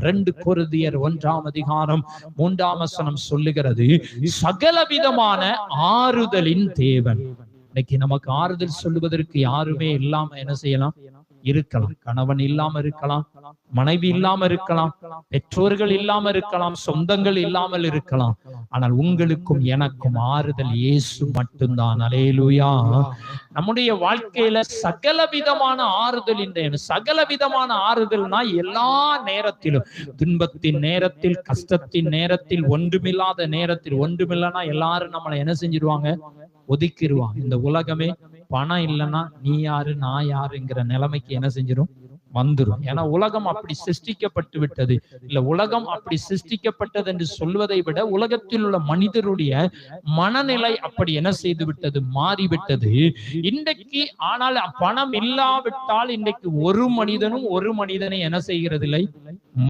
2 கொரிந்தியர் 1:3 சொல்லுகிறது, சகலவிதமான ஆறுதலின் தேவன். இன்னைக்கு நமக்கு ஆறுதல் சொல்லுவதற்கு யாருமே இல்லாம என்ன செய்யலாம்? இருக்கலாம். கணவன் இல்லாம இருக்கலாம், மனைவி இல்லாம இருக்கலாம், பெற்றோர்கள் இல்லாம இருக்கலாம், சொந்தங்கள் இல்லாமல் இருக்கலாம். ஆனால் உங்களுக்கும் எனக்கும் ஆறுதல் இயேசு மட்டும்தான். அல்லேலூயா. நம்முடைய வாழ்க்கையில சகலவிதமான ஆறுதல். சகலவிதமான ஆறுதல்னா எல்லா நேரத்திலும், துன்பத்தின் நேரத்தில், கஷ்டத்தின் நேரத்தில், ஒன்றுமில்லாத நேரத்தில். ஒன்றுமில்லைன்னா எல்லாரும் நம்மளை என்ன செஞ்சிருவாங்க? ஒதுக்கிடுவாங்க. இந்த உலகமே பணம் இல்லைன்னா நீ யாரு நான் யாருங்கிற நிலைமைக்கு என்ன செஞ்சிடும்? வந்துடும். ஏன்னா உலகம் அப்படி சிருஷ்டிக்கப்பட்டு விட்டது. இல்ல, உலகம் அப்படி சிருஷ்டிக்கப்பட்டது என்று சொல்வதை விட உலகத்தில் உள்ள மனிதருடைய மனநிலை அப்படி என்ன செய்து விட்டது? மாறிவிட்டது இன்றைக்கு. ஆனால் பணம் இல்லாவிட்டால் இன்றைக்கு ஒரு மனிதனை என்ன செய்கிறது இல்லை,